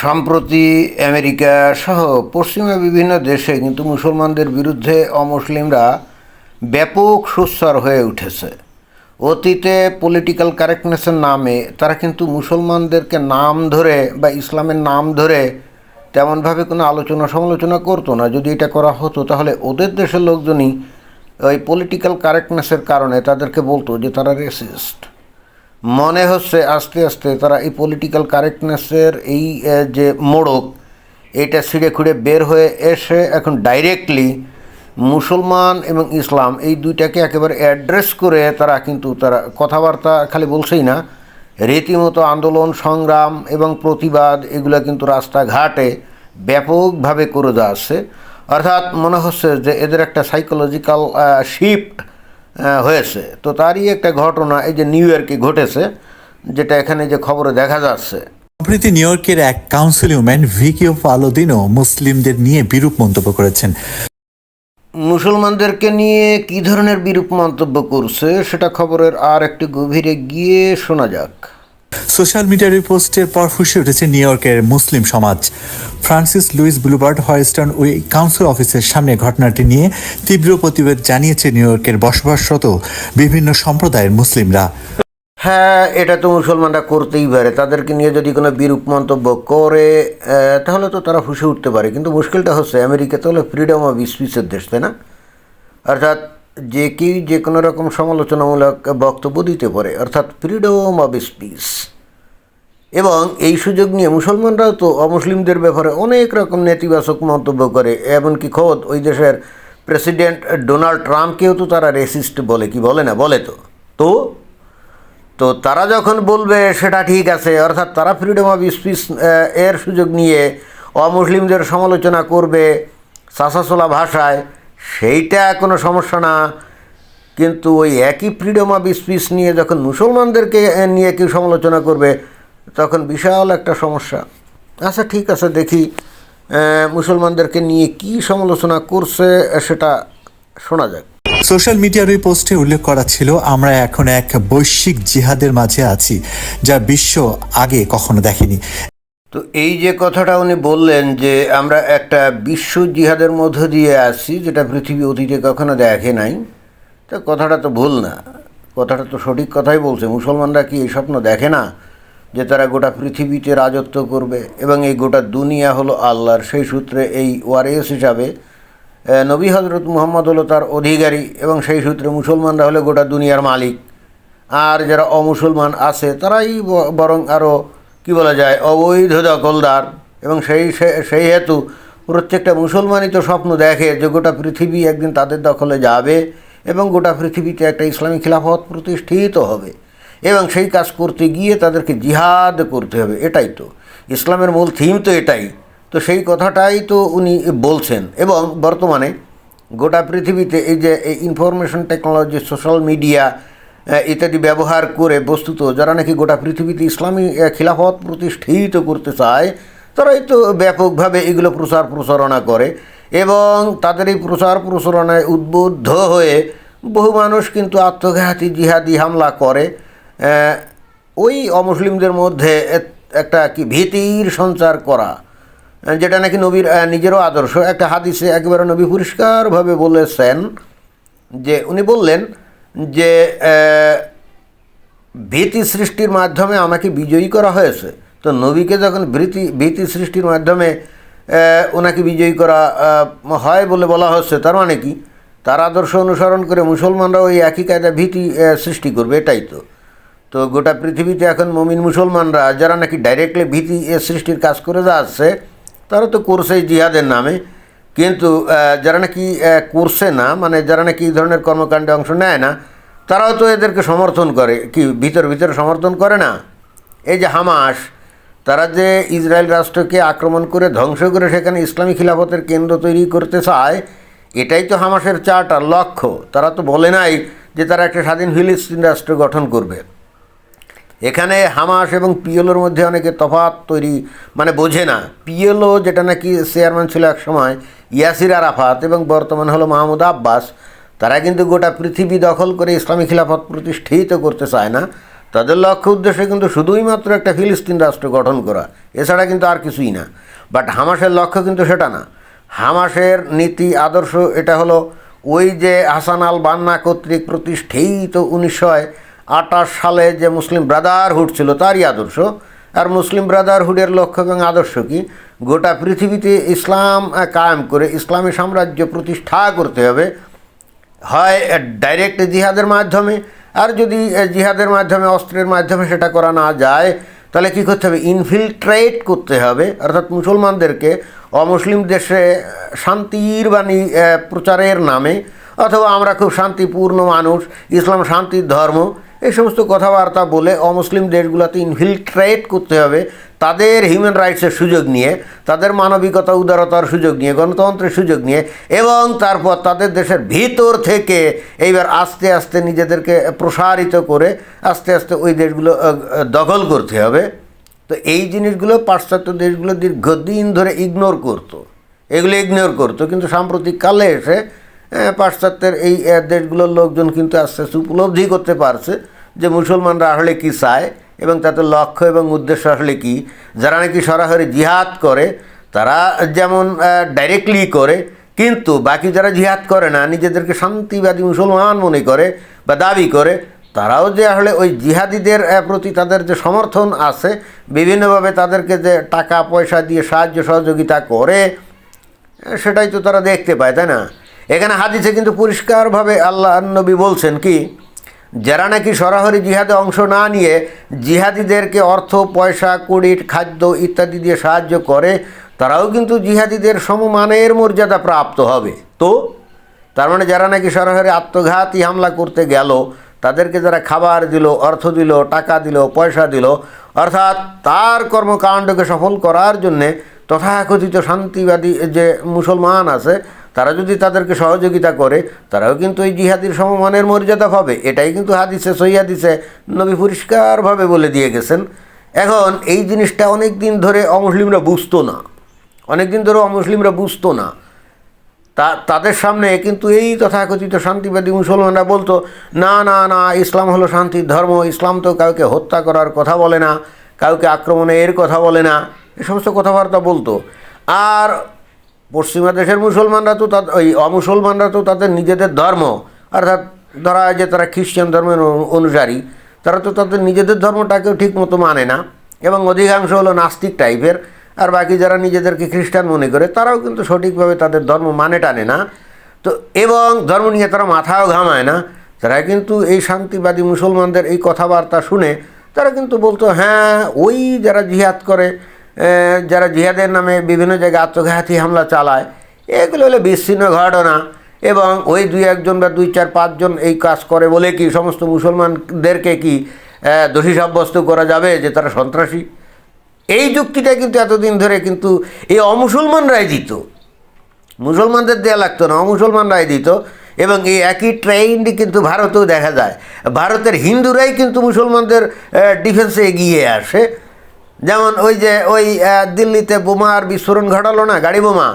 সম্প্রতি আমেরিকা সহ পশ্চিমা বিভিন্ন দেশে কিন্তু মুসলমানদের বিরুদ্ধে অমুসলিমরা ব্যাপক সোচ্চার হয়ে উঠেছে। অতীতে পলিটিক্যাল কারেক্টনেসের নামে তারা কিন্তু মুসলমানদেরকে নাম ধরে বা ইসলামের নাম ধরে তেমনভাবে কোনো আলোচনা সমালোচনা করতো না। যদি এটা করা হতো তাহলে ওদের দেশের লোকজনই ওই পলিটিক্যাল কারেক্টনেসের কারণে তাদেরকে বলতো যে তারা রেসিস্ট। মনে হচ্ছে আস্তে আস্তে তারা এই পলিটিক্যাল কারেক্টনেসের এই যে মোড়ক এটা ছিঁড়ে খুঁড়ে বের হয়ে এসে এখন ডাইরেক্টলি মুসলমান এবং ইসলাম এই দুইটাকে একেবারে অ্যাড্রেস করে তারা কথাবার্তা খালি বলছেই না, রীতিমতো আন্দোলন সংগ্রাম এবং প্রতিবাদ এগুলো কিন্তু রাস্তাঘাটে ব্যাপকভাবে করে যাচ্ছে। অর্থাৎ মনে হচ্ছে যে এদের একটা সাইকোলজিক্যাল শিফট হয়েছে। তো তারই একটা ঘটনা এই যে নিউ ইয়র্কে ঘটেছে, যেটা এখানে যে খবরে দেখা যাচ্ছে। সম্প্রতি নিউ ইয়র্কের এক কাউন্সিল উমেন ভিকি ফালোদিনো মুসলিমদের নিয়ে বিরূপ মন্তব্য করেছেন। মুসলমানদেরকে নিয়ে কী ধরনের বিরূপ মন্তব্য করছে সেটা খবরের আর একটু গভীরে গিয়ে শোনা যাক। সোশ্যাল মিডিয়ার পোস্টের পর ফুসে উঠেছে নিউ ইয়র্কের মুসলিম সমাজ। ফ্রান্সিস লুইস বুলভার্ড হয়েস্টন ওই কাউন্সিল অফিসের সামনে ঘটনাটি নিয়ে তীব্র প্রতিবাদ জানিয়েছে নিউ ইয়র্কের বসবাসরত বিভিন্ন সম্প্রদায়ের মুসলিমরা। হ্যাঁ, এটা তো মুসলমানরা করতেই পারে। তাদেরকে নিয়ে যদি কোনো বিরূপ মন্তব্য করে তাহলে তো তারা ফুসে উঠতে পারে। কিন্তু মুশকিলটা হচ্ছে আমেরিকা তো হলো ফ্রিডম অফ স্পিচের দেশ, তাই না? অর্থাৎ যে কেউ যে কোনো রকম সমালোচনামূলক বক্তব্য দিতে পারে, অর্থাৎ ফ্রিডম অফ স্পিচ। এবং এই সুযোগ নিয়ে মুসলমানরাও তো অমুসলিমদের ব্যাপারে অনেক রকম নেতিবাচক মন্তব্য করে। এমনকি খোদ ওই দেশের প্রেসিডেন্ট ডোনাল্ড ট্রাম্পকেও তো তারা রেসিস্ট বলে, কি বলে না? বলে তো তো তো তারা যখন বলবে সেটা ঠিক আছে, অর্থাৎ তারা ফ্রিডম অফ স্পিচ এর সুযোগ নিয়ে অমুসলিমদের সমালোচনা করবে চাঁচাছোলা ভাষায়, সেইটা কোনো সমস্যা না। কিন্তু ওই একই ফ্রিডম অফ স্পিচ নিয়ে যখন মুসলমানদেরকে নিয়ে কেউ সমালোচনা করবে তখন বিশাল একটা সমস্যা। আচ্ছা, ঠিক আছে, দেখি মুসলমানদেরকে নিয়ে কি সমালোচনা করছে সেটা শোনা যাক। সোশ্যাল মিডিয়ার ওই পোস্টে উল্লেখ করা ছিল, আমরা এখন এক বৈশ্বিক জিহাদের মাঝে আছি যা বিশ্ব আগে কখনো দেখেনি। তো এই যে কথাটা উনি বললেন যে আমরা একটা বিশ্ব জিহাদের মধ্য দিয়ে আছি যেটা পৃথিবী অতীতে কখনো দেখে নাই, তো কথাটা তো ভুল না, কথাটা তো সঠিক কথাই বলছে। মুসলমানরা কি এই স্বপ্ন দেখে না যে তারা গোটা পৃথিবীতে রাজত্ব করবে এবং এই গোটা দুনিয়া হলো আল্লাহর? সেই সূত্রে এই ওয়ারিস হিসাবে নবী হজরত মুহাম্মদ হলো তার অধিকারী এবং সেই সূত্রে মুসলমানরা হলো গোটা দুনিয়ার মালিক। আর যারা অমুসলমান আছে তারাই বরং আরও কি বলা যায় অবৈধ দখলদার। এবং সেই হেতু প্রত্যেকটা মুসলমানই তো স্বপ্ন দেখে যে গোটা পৃথিবী একদিন তাদের দখলে যাবে এবং গোটা পৃথিবীতে একটা ইসলামী খিলাফত প্রতিষ্ঠিত হবে এবং সেই কাজ করতে গিয়ে তাদেরকে জিহাদ করতে হবে। এটাই তো ইসলামের মূল থিম, তো এটাই তো, সেই কথাটাই তো উনি বলছেন। এবং বর্তমানে গোটা পৃথিবীতে এই যে এই ইনফরমেশন টেকনোলজি সোশ্যাল মিডিয়া ইত্যাদি ব্যবহার করে বস্তুত যারা নাকি গোটা পৃথিবীতে ইসলামী খিলাফত প্রতিষ্ঠিত করতে চায় তারাই তো ব্যাপকভাবে এগুলো প্রচার প্রচারণা করে এবং তাদের এই প্রচার প্রচারণায় উদ্বুদ্ধ হয়ে বহু মানুষ কিন্তু আত্মঘাতী জিহাদি হামলা করে। ওই অমুসলিমদের মধ্যে একটা কি ভীতির সঞ্চার করা, যেটা নাকি নবীর নিজেরও আদর্শ। একটা হাদিসে একেবারে নবী পরিষ্কারভাবে বলেছেন যে উনি বললেন যে ভীতি সৃষ্টির মাধ্যমে আমাকে বিজয়ী করা হয়েছে। তো নবীকে যখন ভীতি সৃষ্টির মাধ্যমে ওনাকে বিজয়ী করা হয় বলে বলা হচ্ছে, তার মানে কি তার আদর্শ অনুসরণ করে মুসলমানরা ওই একই কায়দা ভীতি সৃষ্টি করবে, এটাই তো। তো গোটা পৃথিবীতে এখন মুমিন মুসলমানরা যারা নাকি ডাইরেক্টলি ভীতি সৃষ্টির কাজ করে যাচ্ছে তারা তো করছেই জিহাদের নামে, কিন্তু যারা নাকি করছে না, মানে যারা নাকি এই ধরনের কর্মকাণ্ডে অংশ নেয় না, তারাও তো এদেরকে সমর্থন করে। কি ভিতরে সমর্থন করে না? এই যে হামাস, তারা যে ইসরায়েল রাষ্ট্রকে আক্রমণ করে ধ্বংস করে সেখানে ইসলামী খিলাফতের কেন্দ্র তৈরি করতে চায়, এটাই তো হামাসের চার্টার লক্ষ্য। তারা তো বলে নাই যে তারা একটা স্বাধীন ফিলিস্তিন রাষ্ট্র গঠন করবে। এখানে হামাস এবং পিএলওর মধ্যে অনেকে তফাৎ তৈরি মানে বোঝে না। পিএলও যেটা নাকি চেয়ারম্যান ছিল এক সময় ইয়াসির আরাফাত এবং বর্তমান হলো মাহমুদ আব্বাস, তারা কিন্তু গোটা পৃথিবী দখল করে ইসলামী খিলাফত প্রতিষ্ঠিত করতে চায় না। তাদের লক্ষ্য উদ্দেশ্য কিন্তু শুধুই মাত্র একটা ফিলিস্তিন রাষ্ট্র গঠন করা, এছাড়া কিন্তু আর কিছুই না। বাট হামাসের লক্ষ্য কিন্তু সেটা না। হামাসের নীতি আদর্শ এটা হলো ওই যে হাসান আল বান্না কর্তৃক প্রতিষ্ঠিত 1928 সালে যে মুসলিম ব্রাদারহুড ছিল তারই আদর্শ। আর মুসলিম ব্রাদারহুডের লক্ষ্য এবং আদর্শ কি? গোটা পৃথিবীতে ইসলাম কায়েম করে ইসলামী সাম্রাজ্য প্রতিষ্ঠা করতে হবে, হয় ডাইরেক্ট জিহাদের মাধ্যমে, আর যদি জিহাদের মাধ্যমে অস্ত্রের মাধ্যমে সেটা করা না যায় তাহলে কী করতে হবে? ইনফিলট্রেট করতে হবে, অর্থাৎ মুসলমানদেরকে অমুসলিম দেশে শান্তির বাণী প্রচারের নামে, অথবা আমরা খুব শান্তিপূর্ণ মানুষ, ইসলাম শান্তির ধর্ম, এই সমস্ত কথাবার্তা বলে অমুসলিম দেশগুলোতে ইনফিলট্রেট করতে হবে, তাদের হিউম্যান রাইটসের সুযোগ নিয়ে, তাদের মানবিকতা উদারতার সুযোগ নিয়ে, গণতন্ত্রের সুযোগ নিয়ে, এবং তারপর তাদের দেশের ভিতর থেকে এইবার আস্তে আস্তে নিজেদেরকে প্রসারিত করে আস্তে আস্তে ওই দেশগুলো দখল করতে হবে। তো এই জিনিসগুলো পাশ্চাত্য দেশগুলো দীর্ঘদিন ধরে ইগনোর করতো, এগুলো ইগনোর করতো, কিন্তু সাম্প্রতিক কালে এসে পাশ্চাত্যের এই দেশগুলোর লোকজন কিন্তু আস্তে আস্তে উপলব্ধি করতে পারছে যে মুসলমানরা আসলে কী চায় এবং তাদের লক্ষ্য এবং উদ্দেশ্য আসলে কী। যারা নাকি সরাসরি জিহাদ করে তারা যেমন ডাইরেক্টলি করে, কিন্তু বাকি যারা জিহাদ করে না, নিজেদেরকে শান্তিবাদী মুসলমান মনে করে বা দাবি করে, তারাও যে আসলে ওই জিহাদিদের প্রতি তাদের যে সমর্থন আছে, বিভিন্নভাবে তাদেরকে যে টাকা পয়সা দিয়ে সাহায্য সহযোগিতা করে, সেটাই তো তারা দেখতে পায়, তাই না? এখানে হাদিসে কিন্তু পরিষ্কারভাবে আল্লাহ নবী বলছেন কি, যারা নাকি সরাসরি জিহাদে অংশ না নিয়ে জিহাদিদেরকে অর্থ পয়সা কুড়ি খাদ্য ইত্যাদি দিয়ে সাহায্য করে, তারাও কিন্তু জিহাদিদের সমমানের মর্যাদা প্রাপ্ত হবে। তো তার মানে যারা নাকি সরাসরি আত্মঘাতী হামলা করতে গেল, তাদেরকে যারা খাবার দিল, অর্থ দিল, টাকা দিল, পয়সা দিল, অর্থাৎ তার কর্মকাণ্ডকে সফল করার জন্যে তথাকথিত শান্তিবাদী যে মুসলমান আছে, তারা যদি তাদেরকে সহযোগিতা করে, তারাও কিন্তু এই জিহাদির সমমানের মর্যাদা পাবে। এটাই কিন্তু হাদিসে, সহিহ হাদিসে নবী পরিষ্কারভাবে বলে দিয়ে গেছেন। এখন এই জিনিসটা অনেক দিন ধরে অমুসলিমরা বুঝতো না, অনেক দিন ধরে অমুসলিমরা বুঝতো না। তাদের সামনে কিন্তু এই তথাকথিত শান্তিবাদী মুসলমানরা বলতো, না না না, ইসলাম হলো শান্তির ধর্ম, ইসলাম তো কাউকে হত্যা করার কথা বলে না, কাউকে আক্রমণের কথা বলে না, এ সমস্ত কথাবার্তা বলতো। আর পশ্চিমা দেশের মুসলমানরা তো ওই অমুসলমানরা তো তাদের নিজেদের ধর্ম, অর্থাৎ ধরা হয় যে তারা খ্রিস্টান ধর্মের অনুসারী, তারা তো তাদের নিজেদের ধর্মটাকেও ঠিক মতো মানে না, এবং অধিকাংশ হলো নাস্তিক টাইপের। আর বাকি যারা নিজেদেরকে খ্রিস্টান মনে করে, তারাও কিন্তু সঠিকভাবে তাদের ধর্ম টানে না। তো এবং ধর্ম নিয়ে তারা মাথাও ঘামায় না। তারা কিন্তু এই শান্তিবাদী মুসলমানদের এই কথাবার্তা শুনে তারা কিন্তু বলতো, হ্যাঁ, ওই যারা জিহাদ করে, যারা জিহাদের নামে বিভিন্ন জায়গায় আত্মঘাতী হামলা চালায়, এগুলো হলো বিচ্ছিন্ন ঘটনা, এবং ওই 2-1 বা 2-4-5 জন এই কাজ করে বলে কি সমস্ত মুসলমানদেরকে কি দোষী সাব্যস্ত করা যাবে যে তারা সন্ত্রাসী? এই যুক্তিটা কিন্তু এতদিন ধরে কিন্তু এই অমুসলমানরাই দিত, মুসলমানদের দেয়া লাগতো না, অমুসলমানরাই দিত। এবং এই একই ট্রেন্ডই কিন্তু ভারতেও দেখা যায়। ভারতের হিন্দুরাই কিন্তু মুসলমানদের ডিফেন্সে এগিয়ে আসে। যেমন ওই যে ওই দিল্লিতে বোমার বিস্ফোরণ ঘটালো না, গাড়ি বোমা,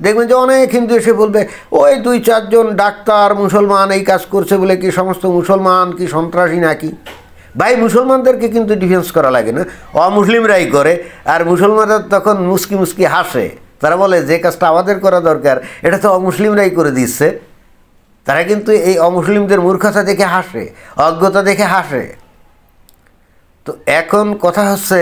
দেখবেন যে অনেক হিন্দু এসে বলবে, ওই 2-4 জন ডাক্তার মুসলমান এই কাজ করছে বলে কি সমস্ত মুসলমান কি সন্ত্রাসী নাকি? ভাই, মুসলমানদেরকে কিন্তু ডিফেন্স করা লাগে না, অমুসলিমরাই করে। আর মুসলমানরা তখন মুস্কি মুস্কি হাসে, তারা বলে যে কাজটা আমাদের করা দরকার এটা তো অমুসলিমরাই করে দিচ্ছে। তারা কিন্তু এই অমুসলিমদের মূর্খতা দেখে হাসে, অজ্ঞতা দেখে হাসে। তো এখন কথা হচ্ছে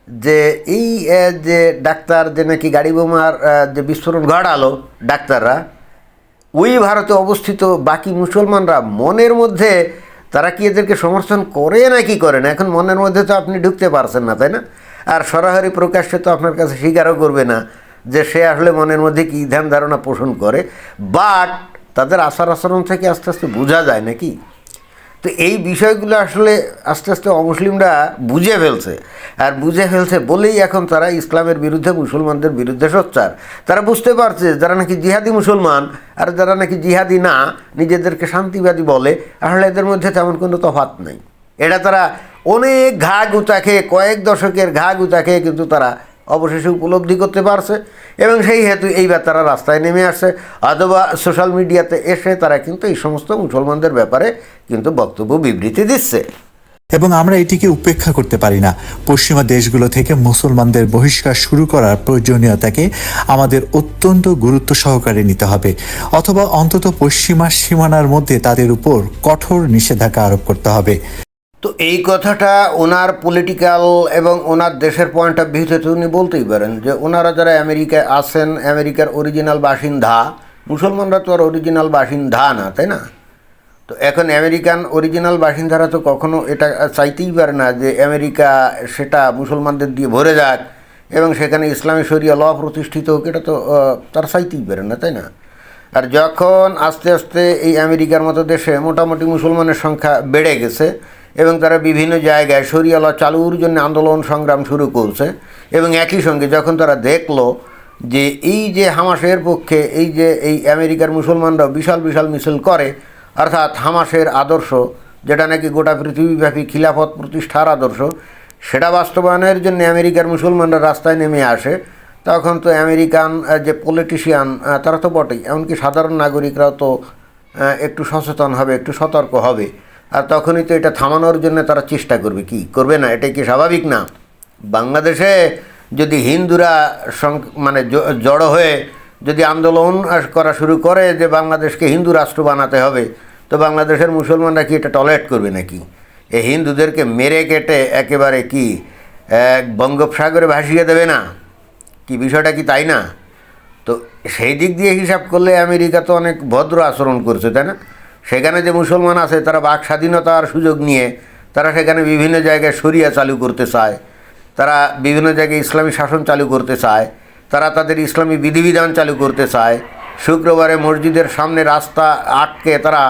যে এই যে ডাক্তার যে নাকি গাড়ি বোমার যে বিস্ফোরণ ঘটালো ডাক্তাররা, ওই ভারতে অবস্থিত বাকি মুসলমানরা মনের মধ্যে তারা কি এদেরকে সমর্থন করে নাকি করে না, এখন মনের মধ্যে তো আপনি ঢুকতে পারছেন না, তাই না? আর সরাসরি প্রকাশ্যে তো আপনার কাছে স্বীকারও করবে না যে সে আসলে মনের মধ্যে কী ধ্যান ধারণা পোষণ করে। বাট তাদের আচার আচরণ থেকে আস্তে আস্তে বোঝা যায় নাকি। তো এই বিষয়গুলো আসলে আস্তে আস্তে অমুসলিমরা বুঝে ফেলছে, আর বুঝে ফেলছে বলেই এখন তারা ইসলামের বিরুদ্ধে, মুসলমানদের বিরুদ্ধে সোচ্চার। তারা বুঝতে পারছে যারা নাকি জিহাদি মুসলমান আর যারা নাকি জিহাদি না, নিজেদেরকে শান্তিবাদী বলে, আসলে এদের মধ্যে তেমন কোনো তফাৎ নেই। এটা তারা অনেক ঘা গুঁতা খেয়ে, কয়েক দশকের ঘা গুঁতা খেয়ে কিন্তু তারা অবশেষে উপলব্ধি করতে পারছে, এবং সেই হেতু এইবার তারা রাস্তায় নেমে আসছে, অথবা সোশ্যাল মিডিয়াতে এসে তারা কিন্তু এই সমস্ত মুসলমানদের ব্যাপারে কিন্তু বক্তব্য বিবৃতি দিচ্ছে। এবং আমরা এটিকে উপেক্ষা করতে পারি না। পশ্চিমা দেশগুলো থেকে মুসলমানদের বহিষ্কার শুরু করার প্রয়োজনীয়তাকে আমাদের অত্যন্ত গুরুত্ব সহকারে নিতে হবে, অথবা অন্তত পশ্চিমা সীমানার মধ্যে তাদের উপর কঠোর নিষেধাজ্ঞা আরোপ করতে হবে। তো এই কথাটা ওনার পলিটিক্যাল এবং ওনার দেশের পয়েন্ট অফ ভিউ থেকে উনি বলতেই পারেন যে ওনারা যারা আমেরিকায় আসেন, আমেরিকার অরিজিনাল বাসিন্দা, মুসলমানরা তো আর অরিজিনাল বাসিন্দা না, তাই না? তো এখন আমেরিকান অরিজিনাল বাসিন্দারা তো কখনো এটা চাইতেই পারে না যে আমেরিকা সেটা মুসলমানদের দিয়ে ভরে যাক এবং সেখানে ইসলামী শরিয়া ল প্রতিষ্ঠিত হোক, এটা তো তারা চাইতেই পারে না, তাই না? আর যখন আস্তে আস্তে এই আমেরিকার মতো দেশে মোটামুটি মুসলমানের সংখ্যা বেড়ে গেছে এবং তারা বিভিন্ন জায়গায় শরিয়া ল চালুর জন্য আন্দোলন সংগ্রাম শুরু করছে, এবং একই সঙ্গে যখন তারা দেখলো যে এই যে হামাসের পক্ষে এই যে এই আমেরিকার মুসলমানরা বিশাল বিশাল মিছিল করে, অর্থাৎ হামাসের আদর্শ যেটা নাকি গোটা পৃথিবীব্যাপী খিলাফত প্রতিষ্ঠার আদর্শ, সেটা বাস্তবায়নের জন্য আমেরিকার মুসলমানরা রাস্তায় নেমে আসে, তখন তো আমেরিকান যে পলিটিশিয়ান তারা তো বটেই, এমনকি সাধারণ নাগরিকরাও তো একটু সচেতন হবে, একটু সতর্ক হবে, আর তখনই তো এটা থামানোর জন্য তারা চেষ্টা করবে, কি করবে না? এটাই কি স্বাভাবিক না? বাংলাদেশে যদি হিন্দুরা মানে জড়ো হয়ে যদি আন্দোলন করা শুরু করে যে বাংলাদেশকে হিন্দু রাষ্ট্র বানাতে হবে, তো বাংলাদেশের মুসলমানরা কি এটা টলারেট করবে নাকি? এই হিন্দুদেরকে মেরে কেটে একেবারে কি বঙ্গোপসাগরে ভাসিয়ে দেবে না? কি বিষয়টা কি তাই না? তো সেই দিক দিয়ে হিসাব করলে আমেরিকা তো অনেক ভদ্র আচরণ করছে, তাই না? সেখানে যে মুসলমান আছে তারা বাক স্বাধীনতার সুযোগ নিয়ে তারা সেখানে বিভিন্ন জায়গায় শরিয়া চালু করতে চায়, তারা বিভিন্ন জায়গায় ইসলামী শাসন চালু করতে চায়, তারা তাদের ইসলামী বিধিবিধান চালু করতে চায়, শুক্রবারে মসজিদের সামনে রাস্তা আটকে তারা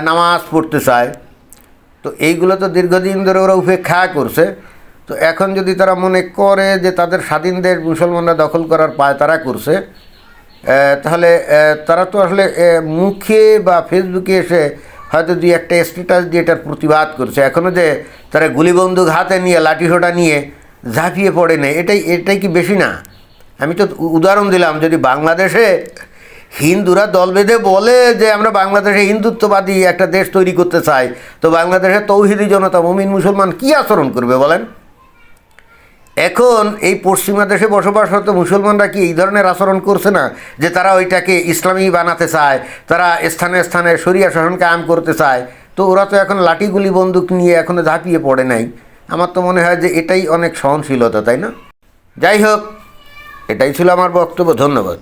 নামাজ পড়তে চায়। তো এইগুলো তো দীর্ঘদিন ধরে ওরা উপেক্ষা করছে। তো এখন যদি তারা মনে করে যে তাদের স্বাধীন দেশ মুসলমানরা দখল করার পায় তারা করছে, তাহলে তারা তো আসলে মুখে বা ফেসবুকে এসে হয়তো দুই একটা স্ট্যাটাস দিয়ে এটার প্রতিবাদ করছে, এখনও যে তারা গুলিবন্দুক হাতে নিয়ে লাঠিসোঁটা নিয়ে ঝাঁপিয়ে পড়ে নেই, এটাই কি বেশি না? আমি তো উদাহরণ দিলাম, যদি বাংলাদেশে হিন্দুরা দল বেঁধে বলে যে আমরা বাংলাদেশে হিন্দুত্ববাদী একটা দেশ তৈরি করতে চাই, তো বাংলাদেশের তৌহিদি জনতা মুমিন মুসলমান কী আচরণ করবে বলেন? এখন এই পশ্চিমা দেশে বসবাসরত মুসলমানরা কি এই ধরনের আচরণ করছে না যে তারা ওইটাকে ইসলামী বানাতে চায়, তারা স্থানে স্থানে শরিয়া শাসন কায়েম করতে চায়? তো ওরা তো এখন লাঠিগুলি বন্দুক নিয়ে এখনও ঝাঁপিয়ে পড়ে নাই। আমার তো মনে হয় যে এটাই অনেক সহনশীলতা, তাই না? যাই হোক, এটাই ছিল আমার বক্তব্য। ধন্যবাদ।